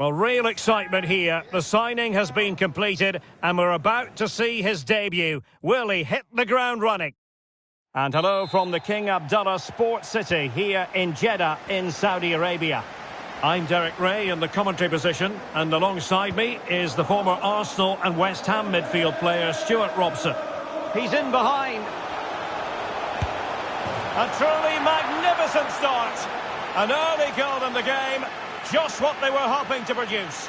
Well, real excitement here. The signing has been completed and we're about to see his debut. Will he hit the ground running? And hello from the King Abdullah Sports City here in Jeddah in Saudi Arabia. I'm Derek Ray in the commentary position, and alongside me is the former Arsenal and West Ham midfield player Stuart Robson. He's in behind. A truly magnificent start. An early goal in the game. Just what they were hoping to produce.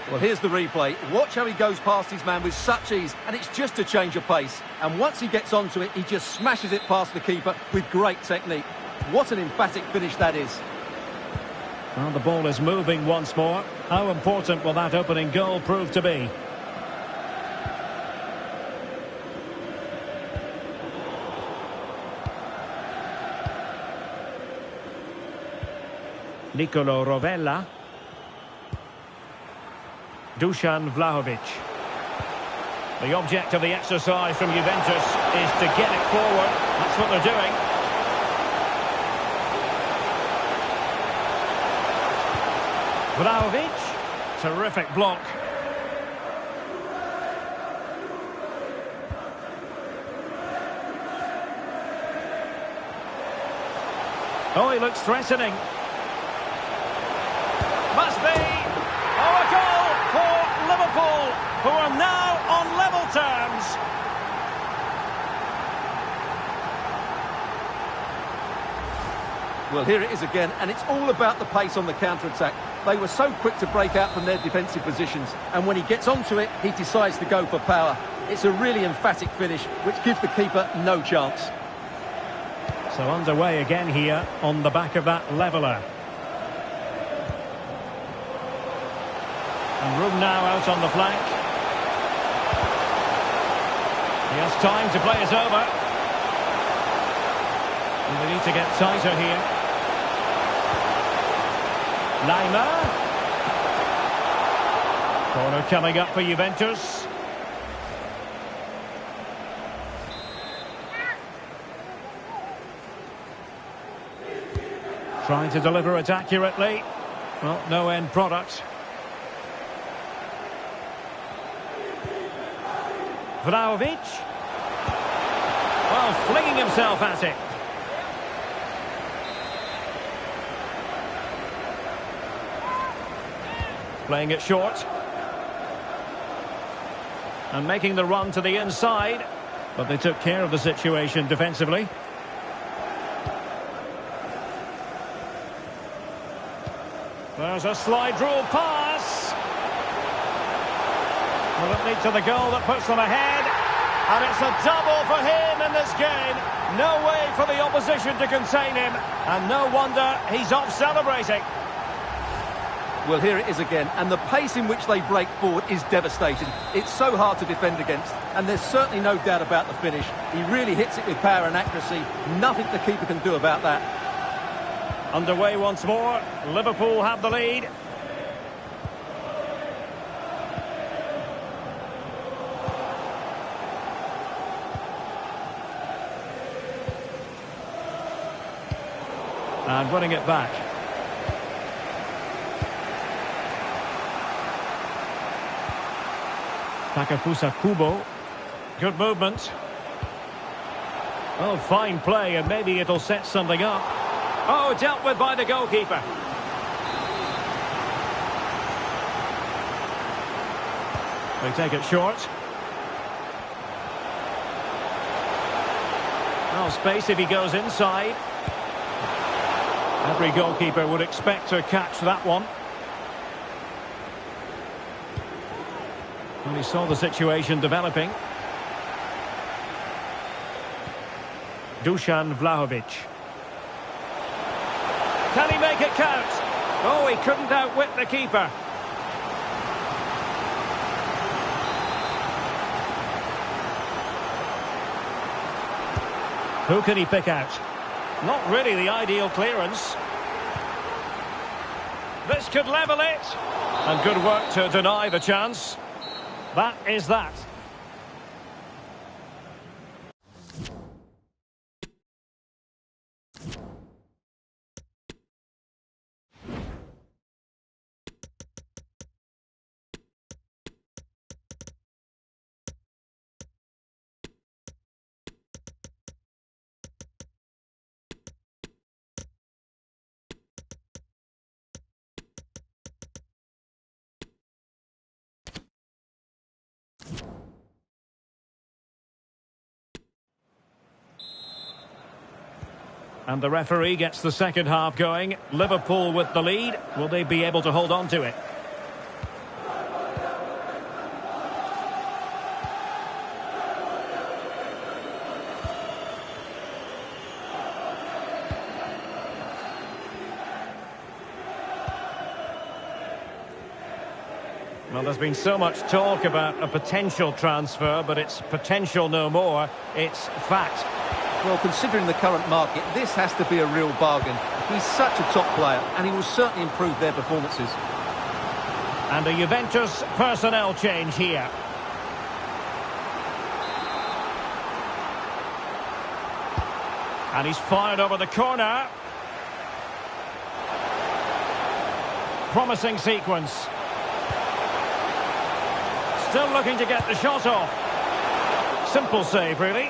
Well, here's the replay. Watch how he goes past his man with such ease, and it's just a change of pace. And once he gets onto it, he just smashes it past the keeper with great technique. What an emphatic finish that is. Well, the ball is moving once more. How important will that opening goal prove to be? Nicolo Rovella. Dusan Vlahovic. The object of the exercise from Juventus is to get it forward. That's what they're doing. Vlahovic. Terrific block. Oh, he looks threatening. Must be. Oh, a goal for Liverpool, who are now on level terms. Well, here it is again, and it's all about the pace on the counter-attack. They were so quick to break out from their defensive positions, and when he gets onto it, he decides to go for power. It's a really emphatic finish, which gives the keeper no chance. So underway again here on the back of that leveller. And room now out on the flank. He has time to play it over. And they need to get tighter here. Neymar. Corner coming up for Juventus. Trying to deliver it accurately. Well, no end product. Vlahovic. Well, flinging himself at it. Playing it short. And making the run to the inside. But they took care of the situation defensively. There's a slide rule pass. Will it lead to the goal that puts them ahead? And it's a double for him in this game. No way for the opposition to contain him. And no wonder he's off celebrating. Well, here it is again, and the pace in which they break forward is devastating. It's so hard to defend against, and there's certainly no doubt about the finish. He really hits it with power and accuracy. Nothing the keeper can do about that. Underway once more. Liverpool have the lead. And winning it back. Takefusa Kubo. Good movement. Oh, fine play, and maybe it'll set something up. Oh, dealt with by the goalkeeper. They take it short. Well, space if he goes inside. Every goalkeeper would expect to catch that one. When he saw the situation developing. Dusan Vlahovic. Can he make it count? Oh, he couldn't outwit the keeper. Who can he pick out? Not really the ideal clearance. This could level it. And good work to deny the chance. That is that. And the referee gets the second half going. Liverpool with the lead. Will they be able to hold on to it? Well, there's been so much talk about a potential transfer, but it's potential no more. It's fact. Well, considering the current market, this has to be a real bargain. He's such a top player, and he will certainly improve their performances. And a Juventus personnel change here. And he's fired over the corner. Promising sequence. Still looking to get the shot off. Simple save, really.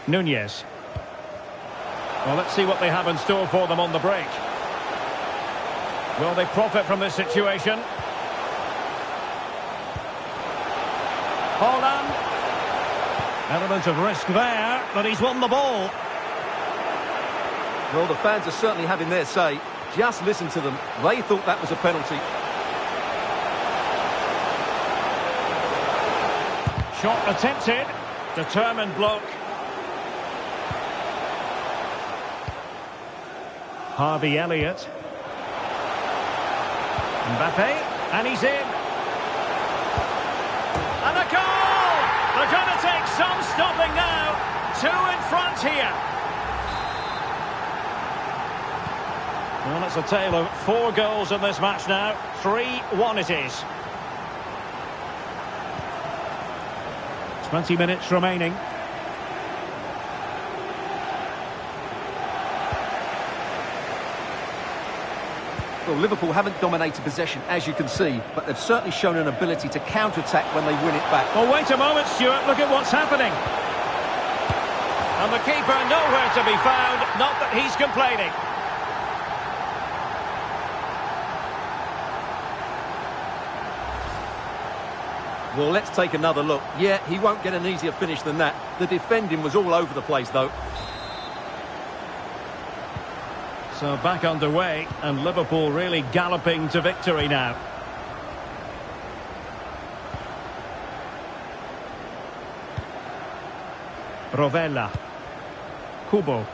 Nunez. Well, let's see what they have in store for them on the break. Will they profit from this situation? Holland. Element of risk there, but he's won the ball. Well, the fans are certainly having their say. Just listen to them. They thought that was a penalty. Shot attempted. Determined block. Harvey Elliott. Mbappe. And he's in. And a goal! They're going to take some stopping now. 2 in front here. Well, it's a tale of 4 goals in this match now. 3-1 it is. 20 minutes remaining. Well, Liverpool haven't dominated possession, as you can see, but they've certainly shown an ability to counter-attack when they win it back. Well, wait a moment, Stuart. Look at what's happening. And the keeper nowhere to be found. Not that he's complaining. Well, let's take another look. Yeah, he won't get an easier finish than that. The defending was all over the place, though. So back underway, and Liverpool really galloping to victory now. Rovella. Kubo.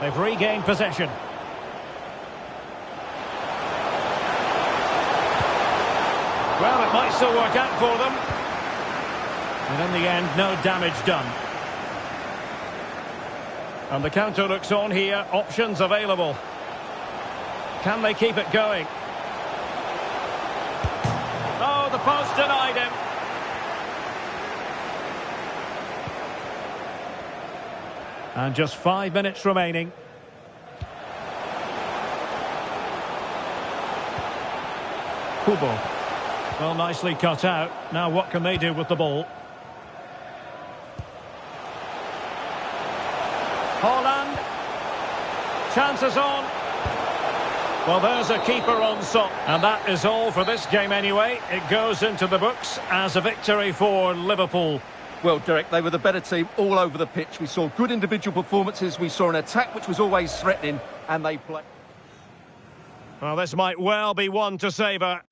They've regained possession. Well, it might still work out for them. And in the end, no damage done. And the counter looks on here. Options available. Can they keep it going? Oh, the post denied him. And just 5 minutes remaining. Kubo. Well, nicely cut out. Now what can they do with the ball? Holland. Chances on. Well, there's a keeper on top. And that is all for this game anyway. It goes into the books as a victory for Liverpool. Well, Derek, they were the better team all over the pitch. We saw good individual performances. We saw an attack which was always threatening, and they played. Well, this might well be one to savour.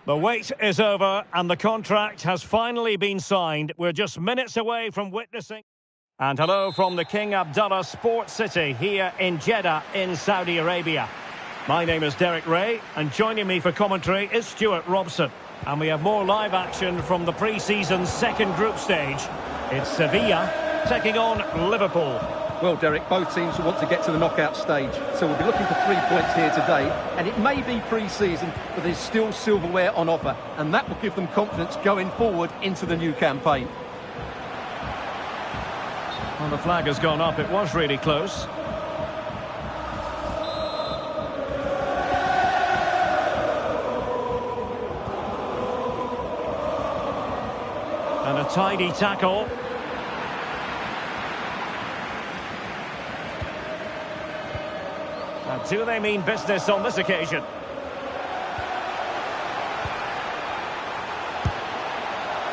The wait is over and the contract has finally been signed. We're just minutes away from witnessing. And hello from the King Abdullah Sports City here in Jeddah in Saudi Arabia. My name is Derek Ray and joining me for commentary is Stuart Robson. And we have more live action from the pre-season second group stage. It's Sevilla taking on Liverpool. Well, Derek, both teams want to get to the knockout stage, so we'll be looking for 3 points here today. And it may be pre-season, but there's still silverware on offer, and that will give them confidence going forward into the new campaign. Well, the flag has gone up. It was really close. And a tidy tackle. Now, do they mean business on this occasion?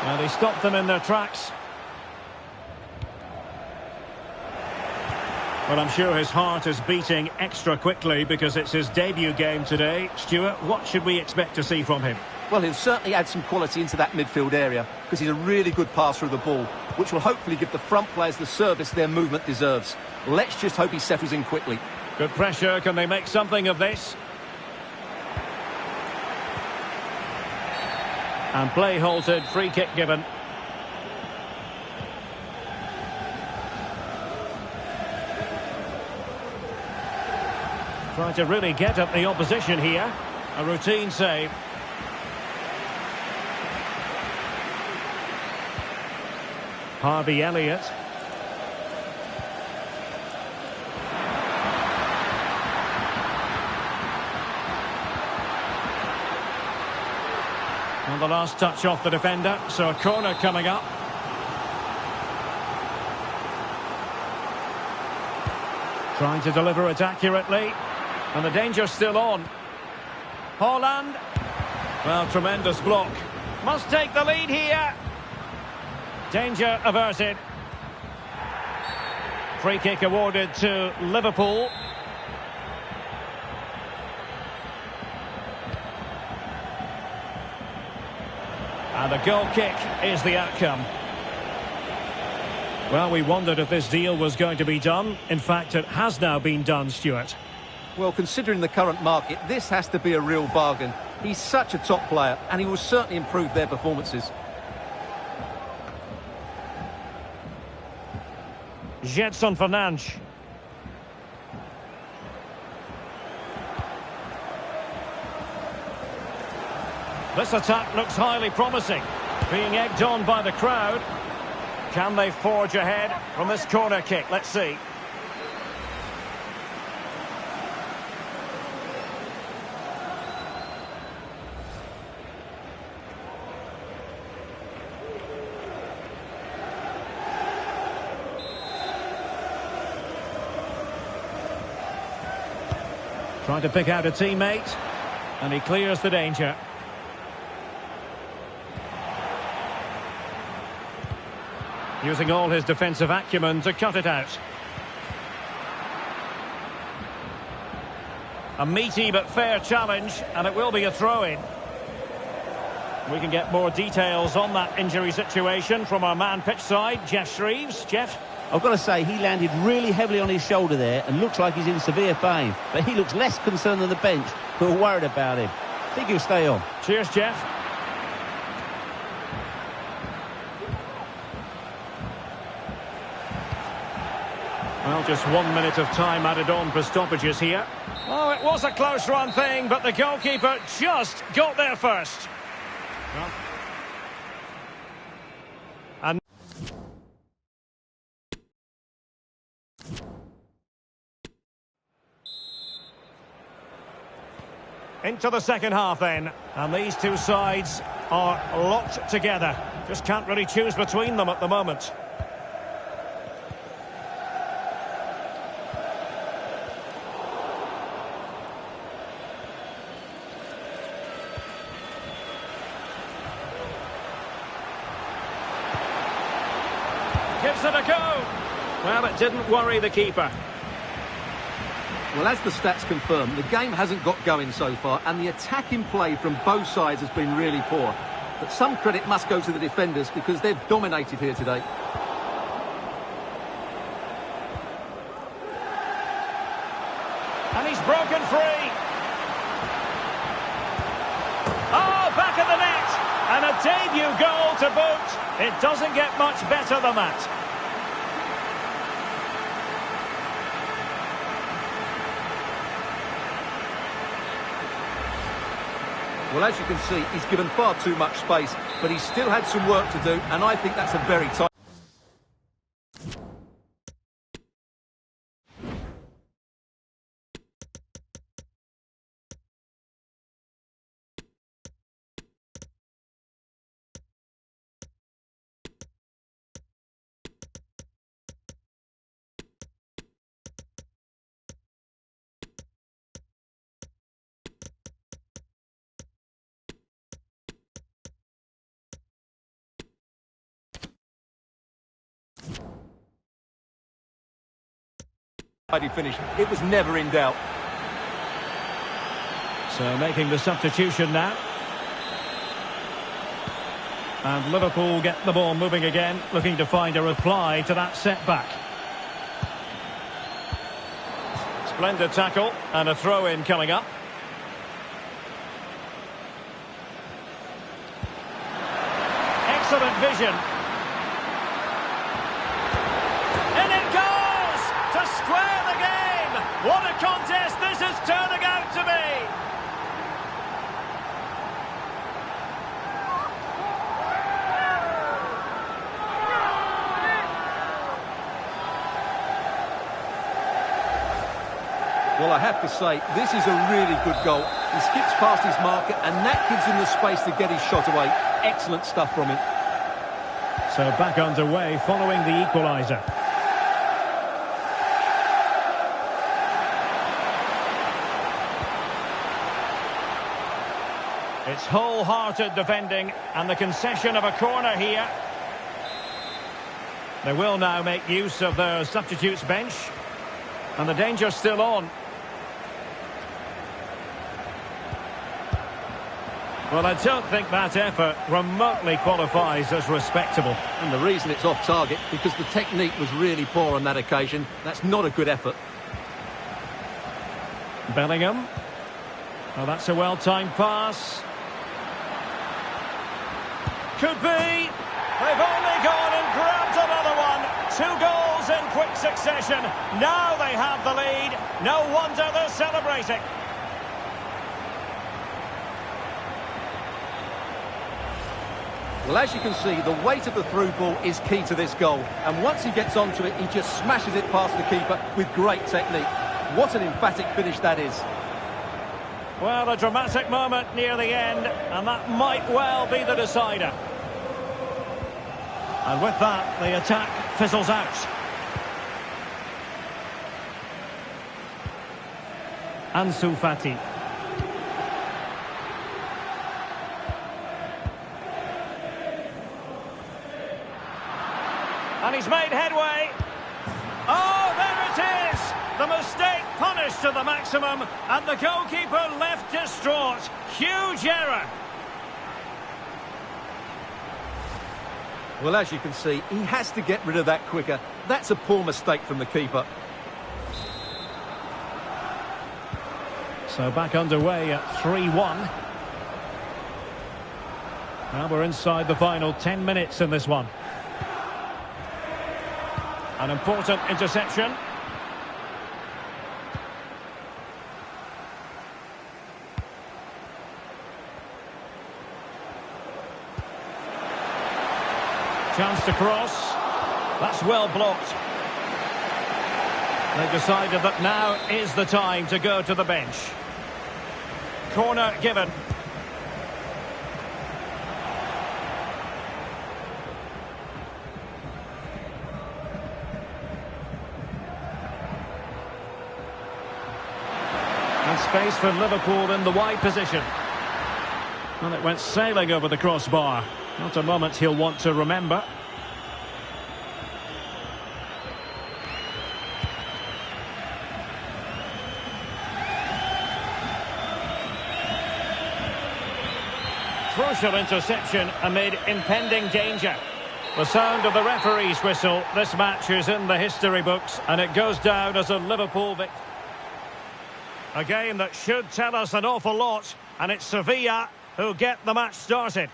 Now, they stopped them in their tracks. Well, I'm sure his heart is beating extra quickly because it's his debut game today. Stuart, what should we expect to see from him? Well, he'll certainly add some quality into that midfield area because he's a really good passer of the ball, which will hopefully give the front players the service their movement deserves. Let's just hope he settles in quickly. Good pressure. Can they make something of this? And play halted. Free kick given. Trying to really get at the opposition here. A routine save. Harvey Elliott. And the last touch off the defender, so a corner coming up. Trying to deliver it accurately. And the danger's still on. Haaland. Well, tremendous block. Must take the lead here. Danger averted. Free kick awarded to Liverpool. And the goal kick is the outcome. Well, we wondered if this deal was going to be done. In fact, it has now been done, Stuart. Well, considering the current market, this has to be a real bargain. He's such a top player, and he will certainly improve their performances. Gedson Fernandes. This attack looks highly promising. Being egged on by the crowd. Can they forge ahead from this corner kick? Let's see. Trying to pick out a teammate, and he clears the danger. Using all his defensive acumen to cut it out. A meaty but fair challenge, and it will be a throw-in. We can get more details on that injury situation from our man pitch side, Jeff Shreves. Jeff? I've got to say, he landed really heavily on his shoulder there and looks like he's in severe pain. But he looks less concerned than the bench, who are worried about him. I think he'll stay on. Cheers, Jeff. Well, just 1 minute of time added on for stoppages here. Oh, it was a close run thing, but the goalkeeper just got there first. Well. And into the second half then, and these two sides are locked together. Just can't really choose between them at the moment. Gives it a go. Well, it didn't worry the keeper. Well, as the stats confirm, the game hasn't got going so far, and the attacking play from both sides has been really poor. But some credit must go to the defenders because they've dominated here today. And he's broken free. Oh, back of the net. And a debut goal to boot. It doesn't get much better than that. Well, as you can see, he's given far too much space, but he's still had some work to do, and I think that's a very tight... finish. It was never in doubt. So making the substitution now. And Liverpool get the ball moving again, looking to find a reply to that setback. Splendid tackle and a throw-in coming up. Excellent vision. In it goes to square the game. What a contest this is turning out to be. Well, I have to say, this is a really good goal. He skips past his marker, and that gives him the space to get his shot away. Excellent stuff from him. So back underway following the equaliser. It's wholehearted defending and the concession of a corner here. They will now make use of their substitutes bench. And the danger's still on. Well, I don't think that effort remotely qualifies as respectable. And the reason it's off target, because the technique was really poor on that occasion. That's not a good effort. Bellingham. Oh, that's a well-timed pass. Could be. They've only gone and grabbed another one. 2 goals in quick succession. Now they have the lead. No wonder they're celebrating. Well, as you can see, the weight of the through ball is key to this goal. And once he gets onto it, he just smashes it past the keeper with great technique. What an emphatic finish that is. Well, a dramatic moment near the end, and that might well be the decider. And with that, the attack fizzles out. Ansu Fati. And he's made headway. Oh, there it is! The mistake punished to the maximum, and the goalkeeper left distraught. Huge error. Well, as you can see, he has to get rid of that quicker. That's a poor mistake from the keeper. So back underway at 3-1. Now we're inside the final 10 minutes in this one. An important interception. Chance to cross. That's well blocked. They've decided that now is the time to go to the bench. Corner given. And space for Liverpool in the wide position. And it went sailing over the crossbar. Not a moment he'll want to remember. crucial interception amid impending danger. The sound of the referee's whistle. This match is in the history books, and it goes down as a Liverpool victory. A game that should tell us an awful lot, and it's Sevilla who get the match started.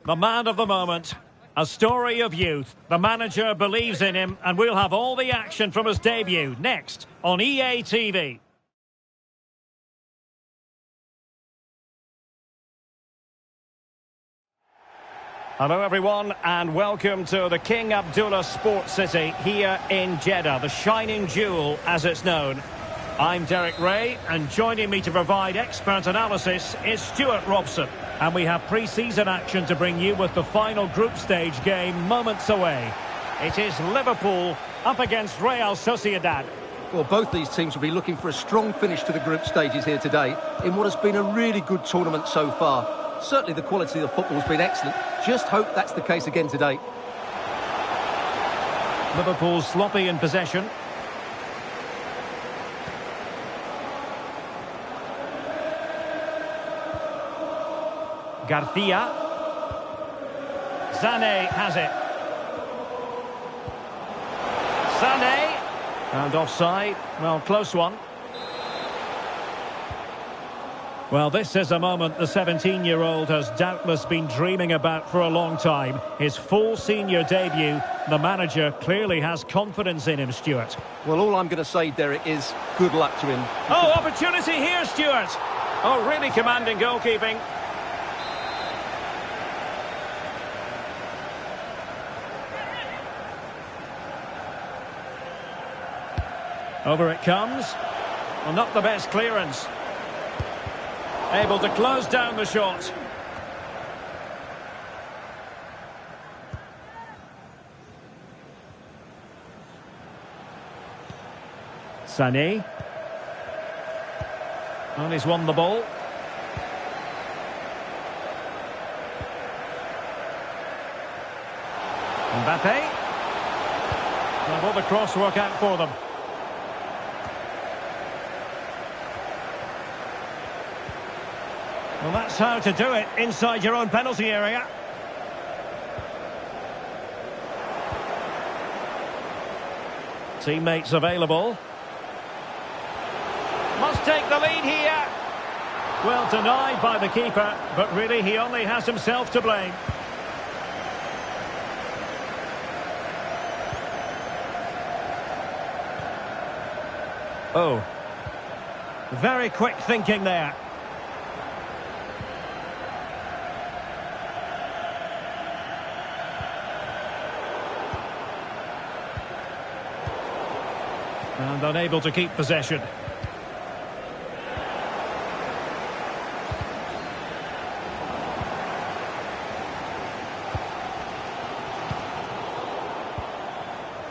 The man of the moment. A story of youth. The manager believes in him, and we'll have all the action from his debut next on EA TV. Hello everyone and welcome to the King Abdullah Sports City here in Jeddah, the shining jewel as it's known. I'm Derek Ray and joining me to provide expert analysis is Stuart Robson. And we have pre-season action to bring you with the final group stage game moments away. It is Liverpool up against Real Sociedad. Well, both these teams will be looking for a strong finish to the group stages here today in what has been a really good tournament so far. Certainly the quality of the football has been excellent. Just hope that's the case again today. Liverpool sloppy in possession. Garcia. Sané has it. Sané. And offside. Well, close one. Well, this is a moment the 17-year-old has doubtless been dreaming about for a long time. His full senior debut. The manager clearly has confidence in him, Stuart. Well, all I'm going to say, Derek, is good luck to him. Oh, opportunity here, Stuart. Oh, really commanding goalkeeping. Over it comes. Well, not the best clearance. Able to close down the shot. Sané. And he's won the ball. Mbappe. And will the cross work out for them? Well, that's how to do it inside your own penalty area. Teammates available. Must take the lead here. Well, denied by the keeper, but really he only has himself to blame. Oh. Very quick thinking there. And unable to keep possession.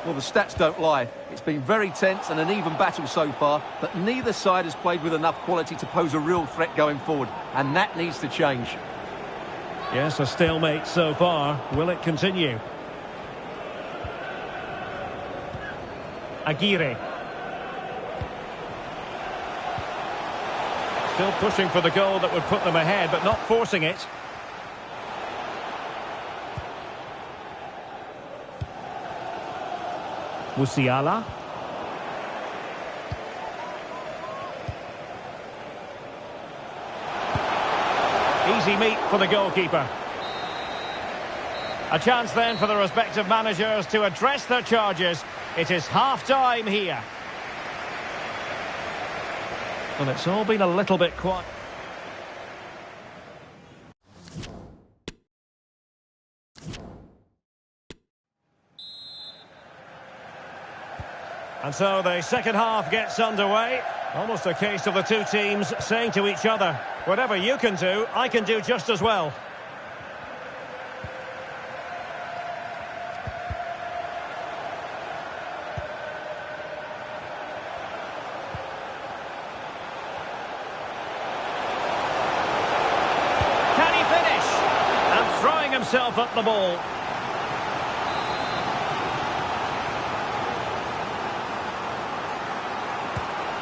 Well, the stats don't lie. It's been very tense and an even battle so far, but neither side has played with enough quality to pose a real threat going forward, and that needs to change. Yes, a stalemate so far. Will it continue? Aguirre. Still pushing for the goal that would put them ahead, but not forcing it. Musiala. Easy meet for the goalkeeper. A chance then for the respective managers to address their charges. It is half-time here. Well, it's all been a little bit quiet. And so the second half gets underway. Almost a case of the two teams saying to each other, whatever you can do, I can do just as well. Can he finish? And throwing himself at the ball.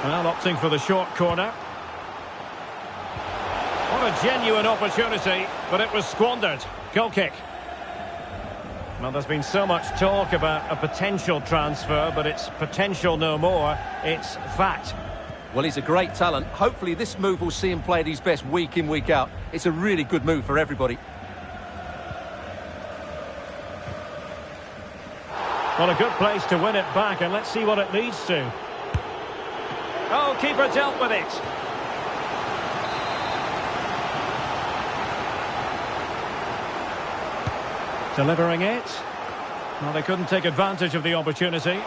Well, opting for the short corner. What a genuine opportunity, but it was squandered. Goal kick. Well, there's been so much talk about a potential transfer, but it's potential no more. It's fact. Well, he's a great talent. Hopefully this move will see him play at his best week in, week out. It's a really good move for everybody. Well, a good place to win it back, and let's see what it leads to. Oh, keeper dealt with it. Delivering it. Well, they couldn't take advantage of the opportunity.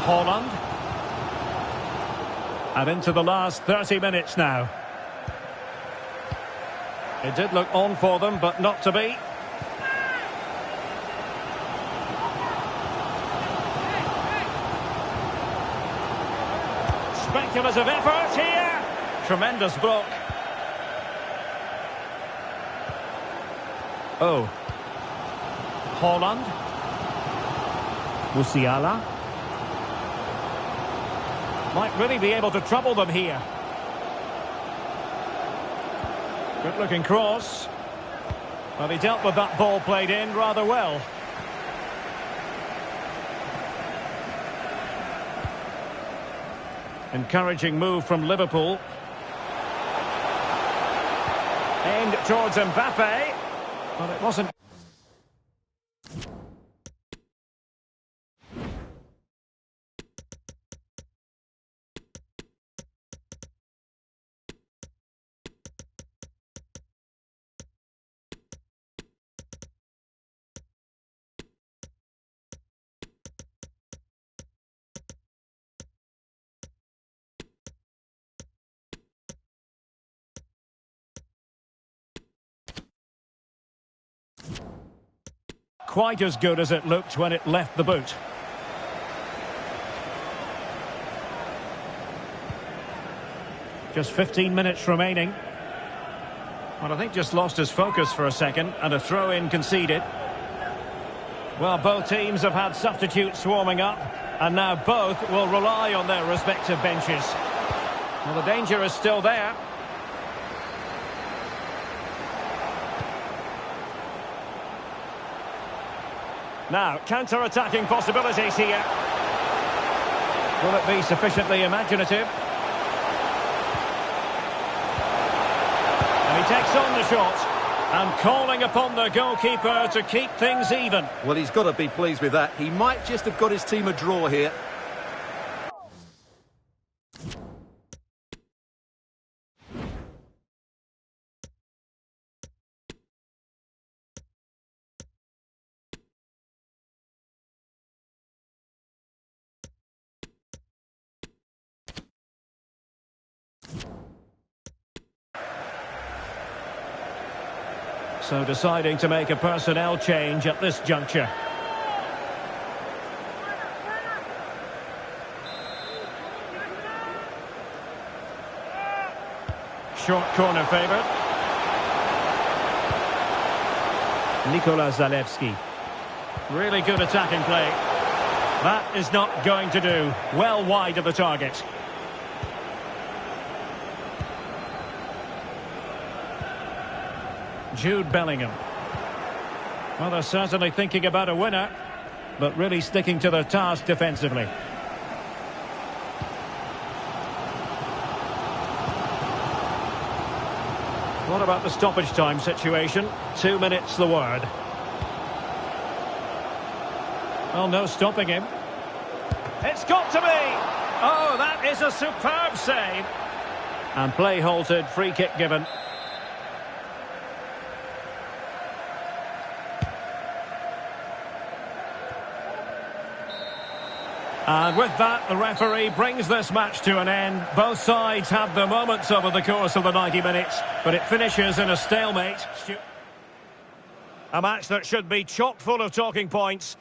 Holland. And into the last 30 minutes now. It did look on for them, but not to be. Speculative effort here. Tremendous block. Oh. Holland. Musiala. Might really be able to trouble them here. Good looking cross. Well, he dealt with that ball played in rather well. Encouraging move from Liverpool. Aimed towards Mbappe. But it wasn't. Quite as good as it looked when it left the boot. Just 15 minutes remaining. Well, I think just lost his focus for a second, and a throw-in conceded. Well, both teams have had substitutes swarming up, and now both will rely on their respective benches. Well, the danger is still there. Now, counter-attacking possibilities here. Will it be sufficiently imaginative? And he takes on the shot. And calling upon the goalkeeper to keep things even. Well, he's got to be pleased with that. He might just have got his team a draw here. So deciding to make a personnel change at this juncture. Short corner favoured. Nikola Zalewski. Really good attacking play. That is not going to do. Well wide of the target. Jude Bellingham. Well, they're certainly thinking about a winner, but really sticking to their task defensively. What about the stoppage time situation? 2 minutes the word. Well, no stopping him. It's got to be! Oh, that is a superb save. And play halted, free kick given. And with that, the referee brings this match to an end. Both sides have their moments over the course of the 90 minutes, but it finishes in a stalemate. A match that should be chock full of talking points.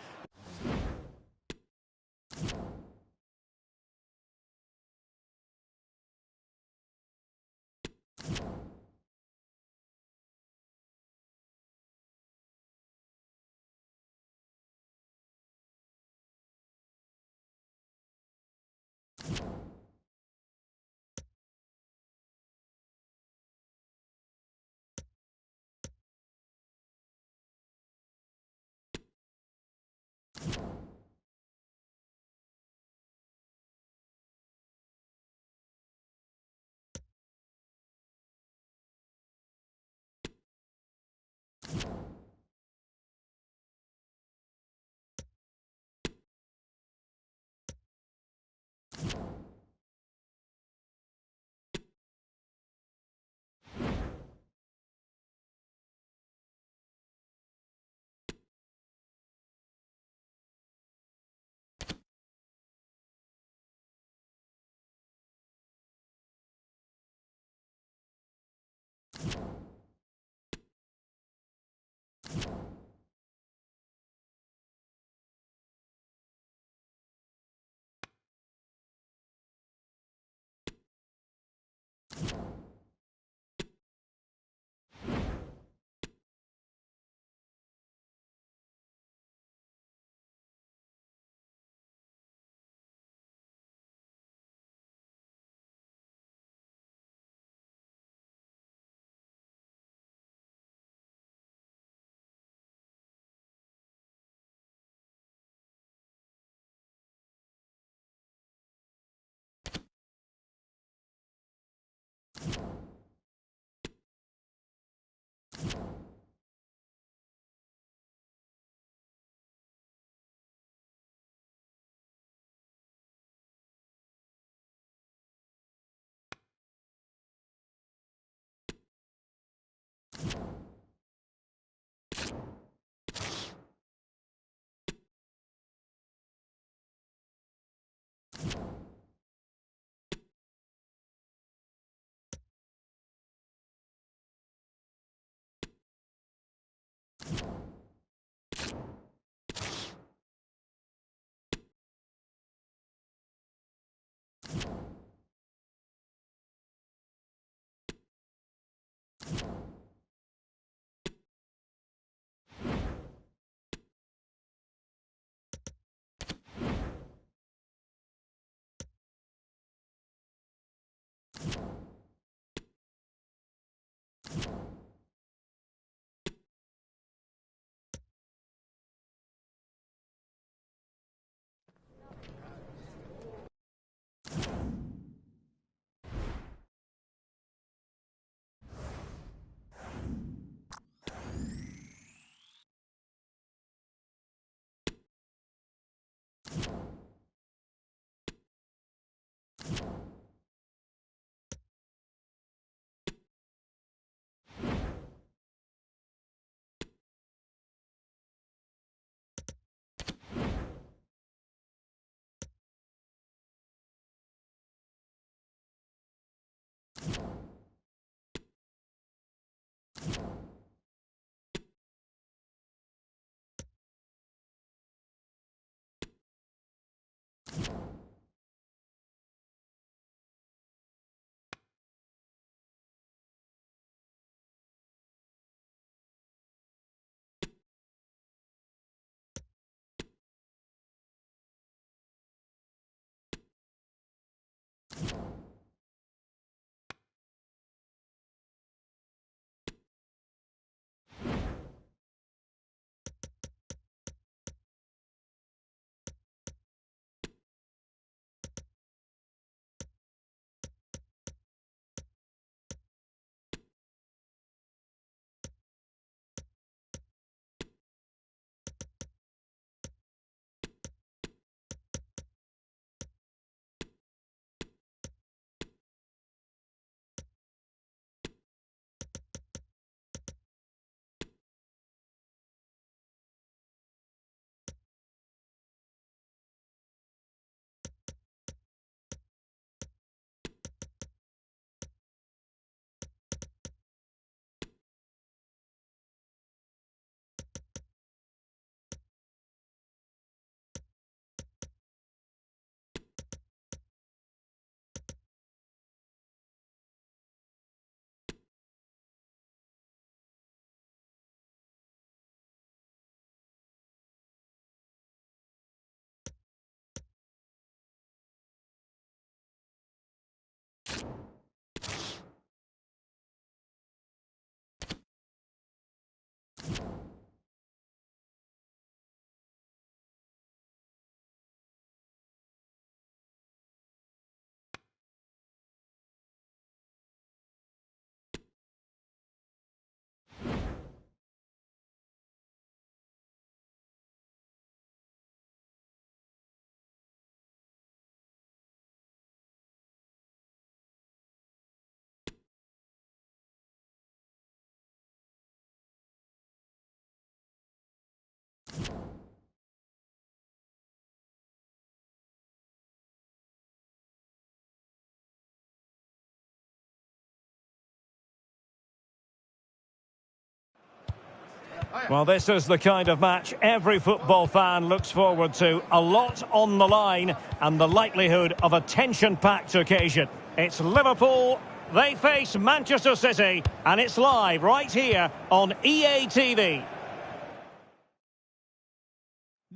Well, this is the kind of match every football fan looks forward to. A lot on the line and the likelihood of a tension-packed occasion. It's Liverpool, they face Manchester City, and it's live right here on EA TV.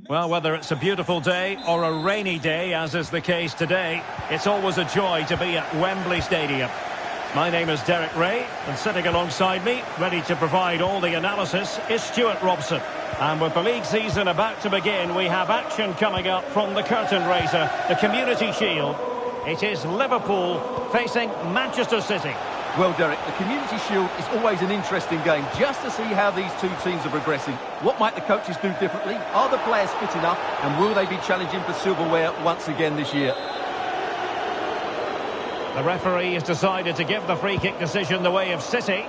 Well, whether it's a beautiful day or a rainy day, as is the case today, it's always a joy to be at Wembley Stadium. My name is Derek Ray, and sitting alongside me, ready to provide all the analysis, is Stuart Robson. And with the league season about to begin, we have action coming up from the curtain raiser, the Community Shield. It is Liverpool facing Manchester City. Well, Derek, the Community Shield is always an interesting game, just to see how these two teams are progressing. What might the coaches do differently? Are the players fit enough? And will they be challenging for silverware once again this year? The referee has decided to give the free kick decision the way of City.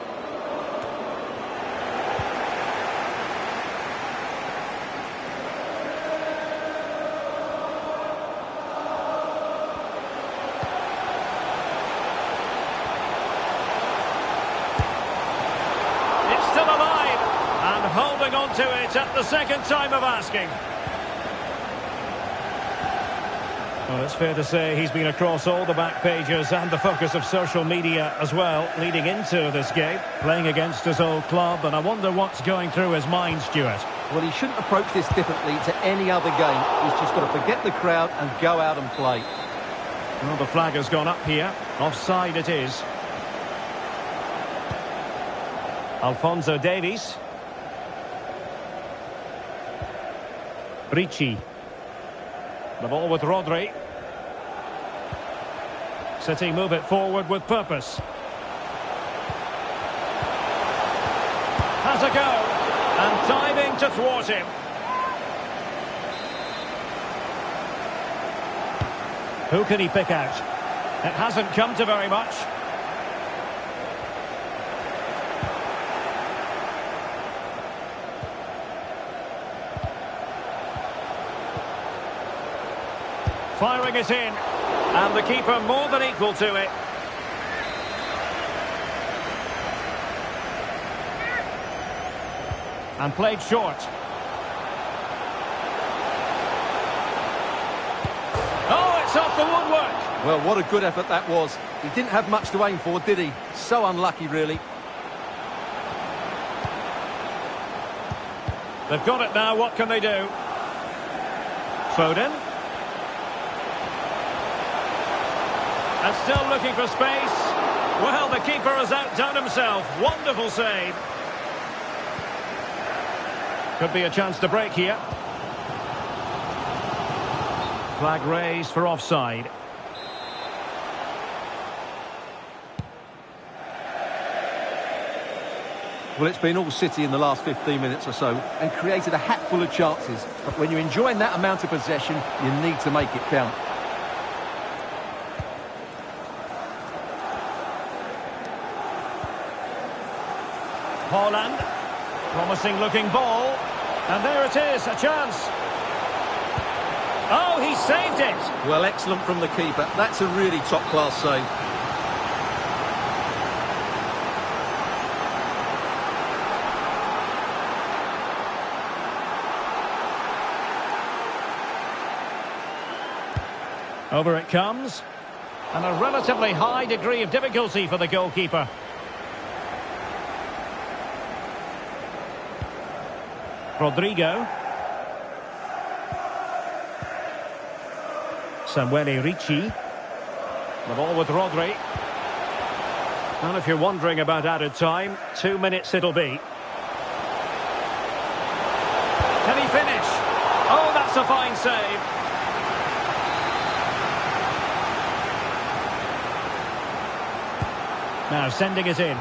It's still alive and holding on to it at the second time of asking. Well, it's fair to say he's been across all the back pages and the focus of social media as well, leading into this game, playing against his old club, and I wonder what's going through his mind, Stuart. Well, he shouldn't approach this differently to any other game. He's just got to forget the crowd and go out and play. Well, the flag has gone up here. Offside it is. Alphonso Davies. Ricci. The ball with Rodri. City move it forward with purpose. Has a go. And timing to thwart him. Who can he pick out? It hasn't come to very much. Firing it in, and the keeper more than equal to it. And played short. Oh, it's off the woodwork. Well, what a good effort that was. He didn't have much to aim for, did he? So unlucky, really. They've got it now, what can they do? Foden. And still looking for space. Well, the keeper has outdone himself. Wonderful save. Could be a chance to break here. Flag raised for offside. Well, it's been all City in the last 15 minutes or so and created a hatful of chances. But when you're enjoying that amount of possession, you need to make it count. Haaland, promising looking ball, and there it is, a chance. Oh, he saved it. Well, excellent from the keeper. That's a really top-class save. Over it comes, and a relatively high degree of difficulty for the goalkeeper. Rodrigo. Samuele Ricci. The ball with Rodri. And if you're wondering about added time, 2 minutes it'll be. Can he finish? Oh, that's a fine save. Now sending it in.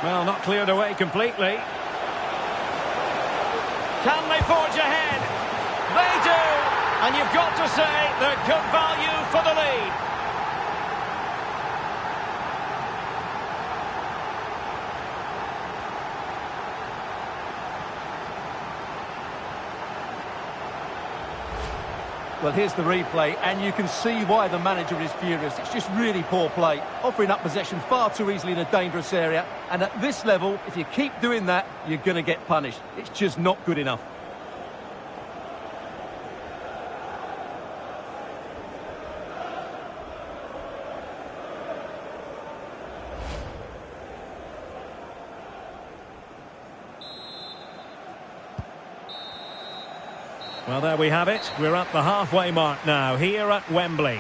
Well, not cleared away completely. Can they forge ahead? They do! And you've got to say they're good value for the lead. Well, here's the replay, and you can see why the manager is furious. It's just really poor play, offering up possession far too easily in a dangerous area. And at this level, if you keep doing that, you're going to get punished. It's just not good enough. Well, there we have it. We're at the halfway mark now, here at Wembley.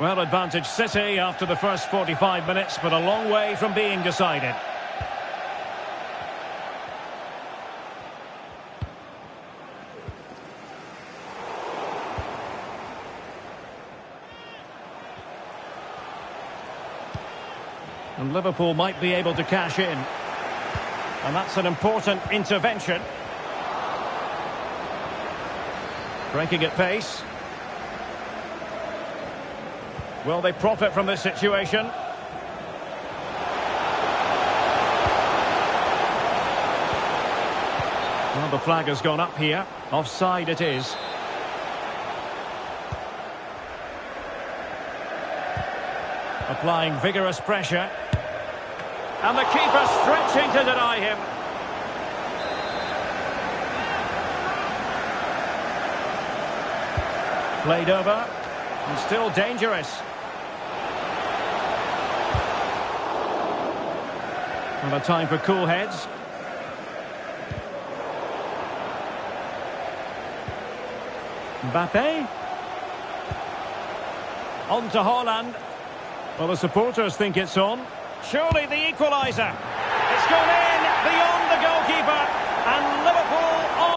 Well, advantage City after the first 45 minutes, but a long way from being decided. And Liverpool might be able to cash in. And that's an important intervention. Breaking at pace. Will they profit from this situation? Well, the flag has gone up here. Offside it is. Applying vigorous pressure. And the keeper stretching to deny him. Played over. And still dangerous. And a time for cool heads. Mbappe. On to Haaland. Well, the supporters think it's on. Surely the equaliser. It's gone in beyond the goalkeeper. And Liverpool on.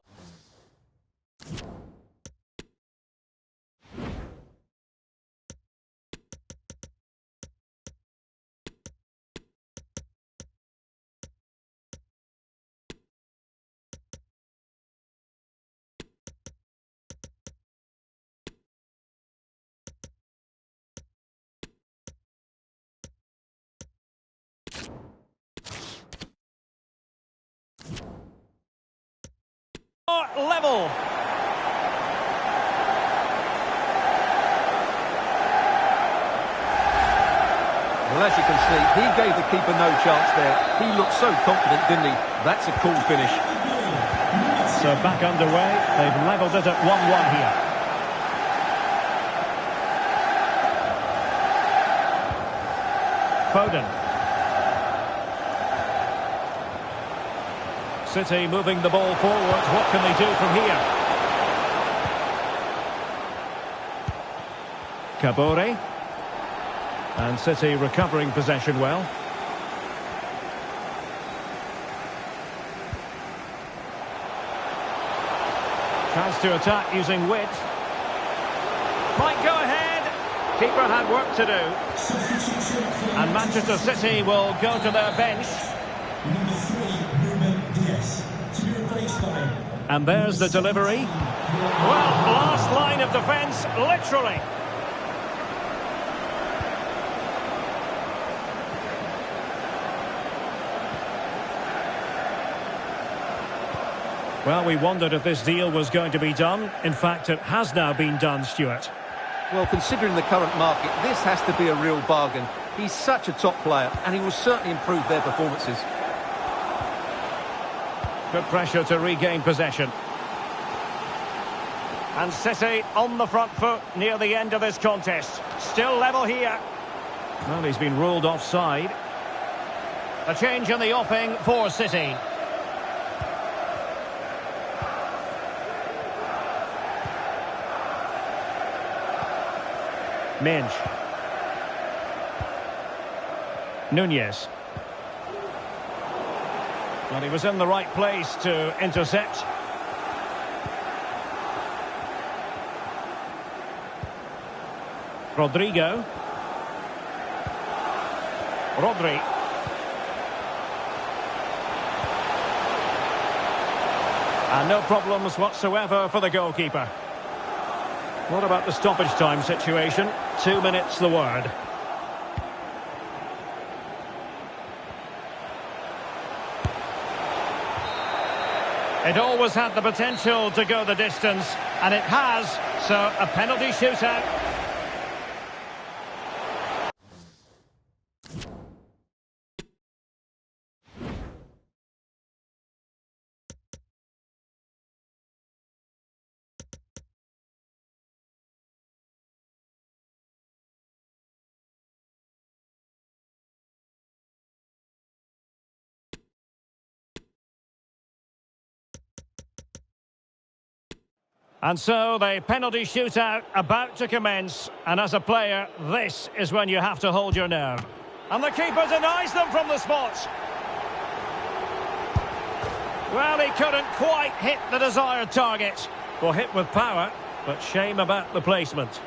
Level. Well, as you can see, he gave the keeper no chance there. He looked so confident, didn't he? That's a cool finish. So back underway. They've levelled it at 1-1 here. Foden. City moving the ball forward. What can they do from here? Kabore. And City recovering possession well. Chance to attack using width. Might go ahead. Keeper had work to do. And Manchester City will go to their bench. And there's the delivery. Well, last line of defence, literally. Well, we wondered if this deal was going to be done. In fact, it has now been done, Stuart. Well, considering the current market, this has to be a real bargain. He's such a top player, and he will certainly improve their performances. Good pressure to regain possession. And City on the front foot near the end of this contest. Still level here. Well, he's been ruled offside. A change in the offing for City. Minge. Nunez. Well, he was in the right place to intercept. Rodrigo. Rodri. And no problems whatsoever for the goalkeeper. What about the stoppage time situation? 2 minutes the word. It always had the potential to go the distance, and it has, so a penalty shootout. And so the penalty shootout about to commence. And as a player, this is when you have to hold your nerve. And the keeper denies them from the spot. Well, he couldn't quite hit the desired target. Well, hit with power, but shame about the placement.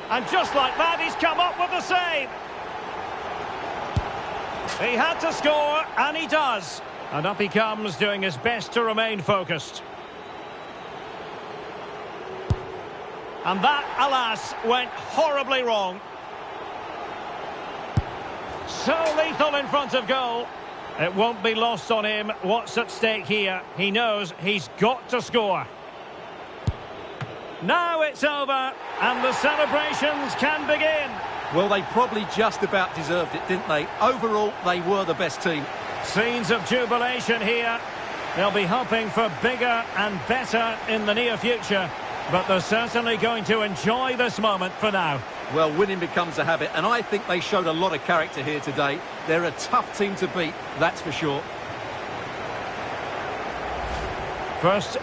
And just like that, he's come up with the save. He had to score, and he does. And up he comes, doing his best to remain focused. And that, alas, went horribly wrong. So lethal in front of goal. It won't be lost on him what's at stake here. He knows he's got to score. Now it's over, and the celebrations can begin. Well, they probably just about deserved it, didn't they? Overall, they were the best team. Scenes of jubilation here. They'll be hoping for bigger and better in the near future. But they're certainly going to enjoy this moment for now. Well, winning becomes a habit, and I think they showed a lot of character here today. They're a tough team to beat, that's for sure. First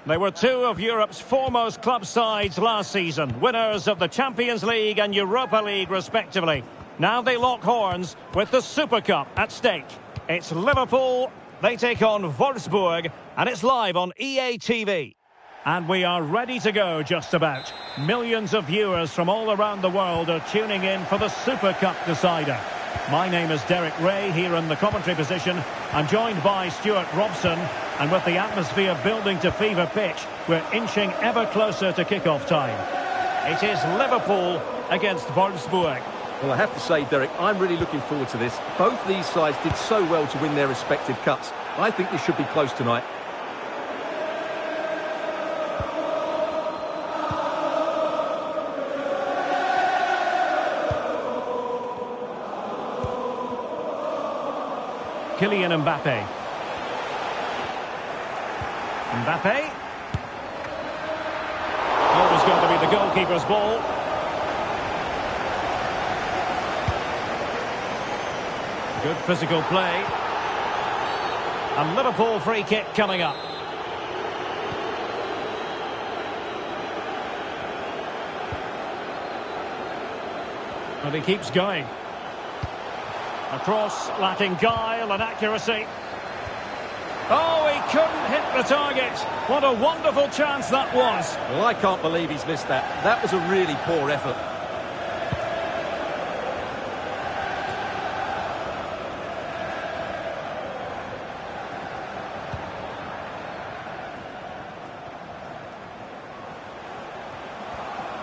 They were two of Europe's foremost club sides last season, winners of the Champions League and Europa League respectively. Now they lock horns with the Super Cup at stake. It's Liverpool, they take on Wolfsburg, and it's live on EA TV. And we are ready to go just about. Millions of viewers from all around the world are tuning in for the Super Cup decider. My name is Derek Ray here in the commentary position. I'm joined by Stuart Robson, and with the atmosphere building to fever pitch, we're inching ever closer to kick-off time. It is Liverpool against Wolfsburg. Well, I have to say, Derek, I'm really looking forward to this. Both these sides did so well to win their respective cups. I think this should be close tonight. Kylian Mbappe. Mbappe. Always going to be the goalkeeper's ball. Good physical play. A Liverpool free kick coming up. And he keeps going. A cross lacking guile and accuracy. Oh, he couldn't hit the target. What a wonderful chance that was. Well, I can't believe he's missed that. That was a really poor effort.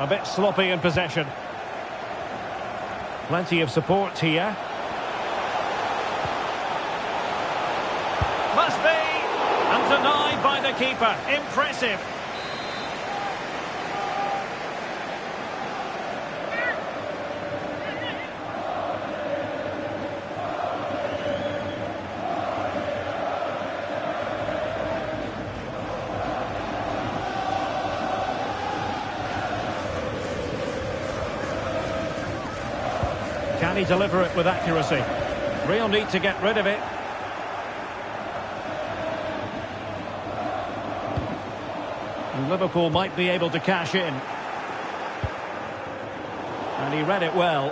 A bit sloppy in possession. Plenty of support here. Must be! And denied by the keeper. Impressive. Can he deliver it with accuracy? Real need to get rid of it. And Liverpool might be able to cash in. And he read it well.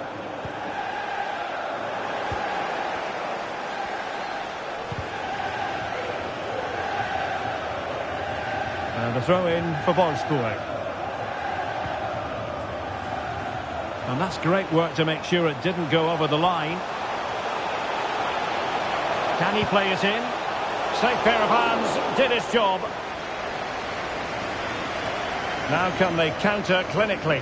And the throw in for Wolfsburg. And that's great work to make sure it didn't go over the line. Can he play it in? Safe pair of hands, did his job. Now can they counter clinically?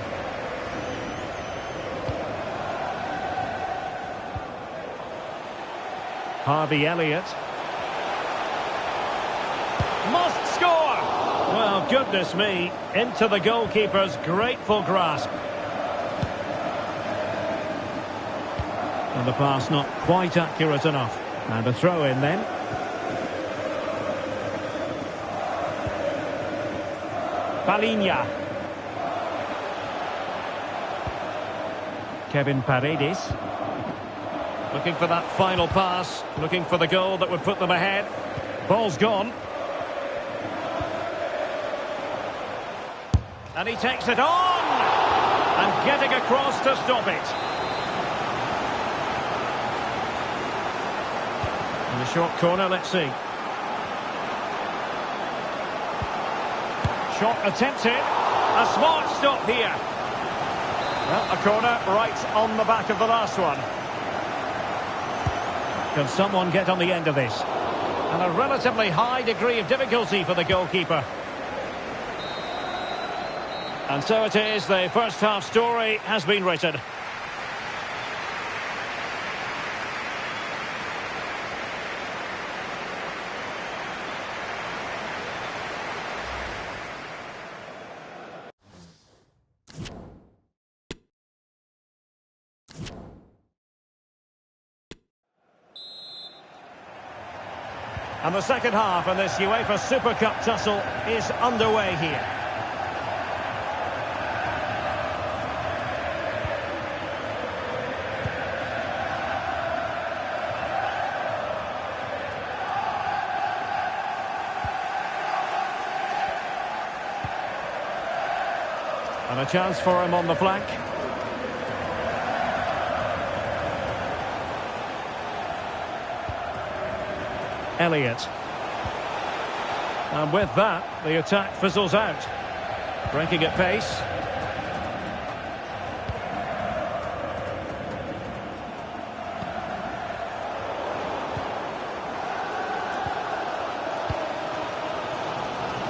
Harvey Elliott. Must score! Well, goodness me, into the goalkeeper's grateful grasp. And the pass not quite accurate enough. And a throw in then. Palinha. Kevin Paredes. Looking for that final pass. Looking for the goal that would put them ahead. Ball's gone. And he takes it on! And getting across to stop it. In the short corner, let's see. Shot attempted. A smart stop here. Well, a corner right on the back of the last one. Can someone get on the end of this? And a relatively high degree of difficulty for the goalkeeper. And so it is, the first half story has been written. And the second half in this UEFA Super Cup tussle is underway here. And a chance for him on the flank. Elliott. And with that, the attack fizzles out. Breaking at pace.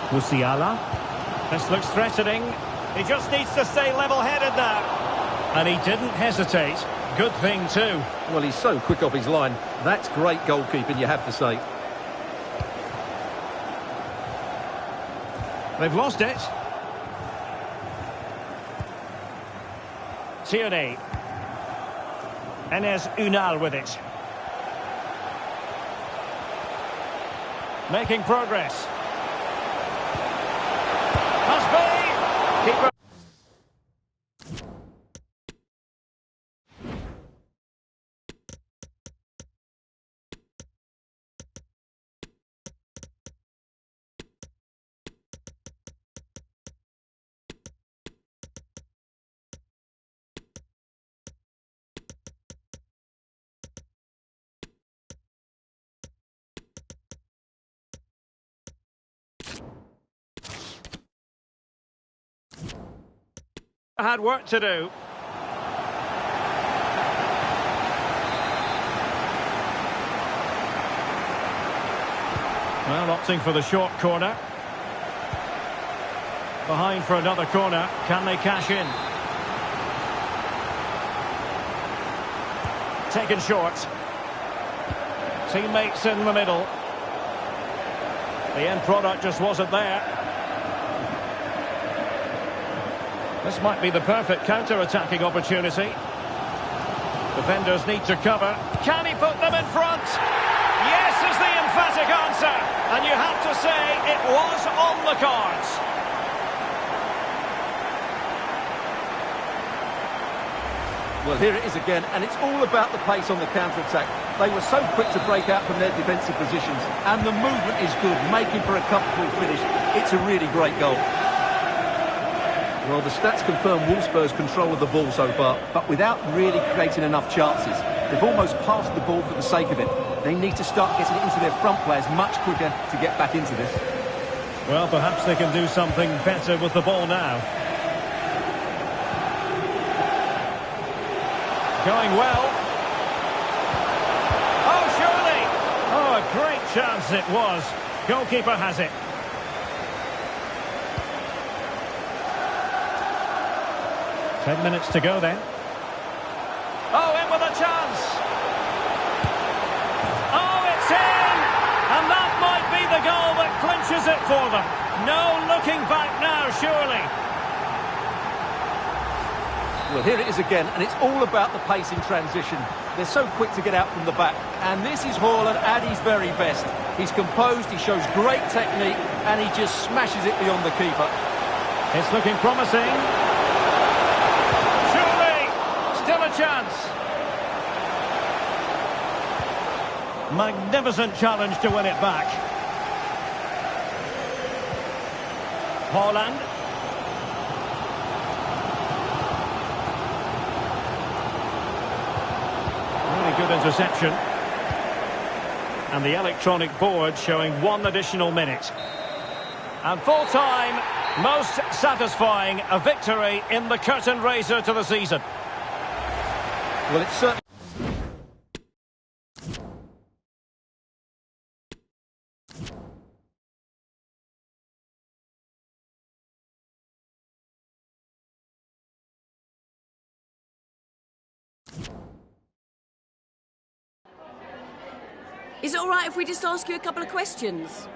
Musiala. This looks threatening. He just needs to stay level-headed now. And he didn't hesitate. Good thing too. Well, he's so quick off his line. That's great goalkeeping, you have to say. They've lost it. Tierney. Enes Unal with it. Making progress. Must be. Keeper. Had work to do. Well, opting for the short corner. Behind for another corner. Can they cash in? Taken short. Teammates in the middle. The end product just wasn't there. This might be the perfect counter-attacking opportunity. Defenders need to cover. Can he put them in front? Yes is the emphatic answer. And you have to say it was on the cards. Well, here it is again, and it's all about the pace on the counter-attack. They were so quick to break out from their defensive positions. And the movement is good, making for a comfortable finish. It's a really great goal. Well, the stats confirm Wolfsburg's control of the ball so far, but without really creating enough chances. They've almost passed the ball for the sake of it. They need to start getting it into their front players much quicker to get back into this. Well, perhaps they can do something better with the ball now. Going well. Oh, surely! Oh, a great chance it was. Goalkeeper has it. Ten minutes to go then. Oh, in with a chance. Oh, it's in! And that might be the goal that clinches it for them. No looking back now, surely. Well, here it is again, and it's all about the pace in transition. They're so quick to get out from the back. And this is Haaland at his very best. He's composed, he shows great technique, and he just smashes it beyond the keeper. It's looking promising. Still a chance. Magnificent challenge to win it back. Haaland. Really good interception. And the electronic board showing 1 additional minute. And full time, most satisfying, a victory in the curtain raiser to the season. Well, it's certainly... Is it all right if we just ask you a couple of questions?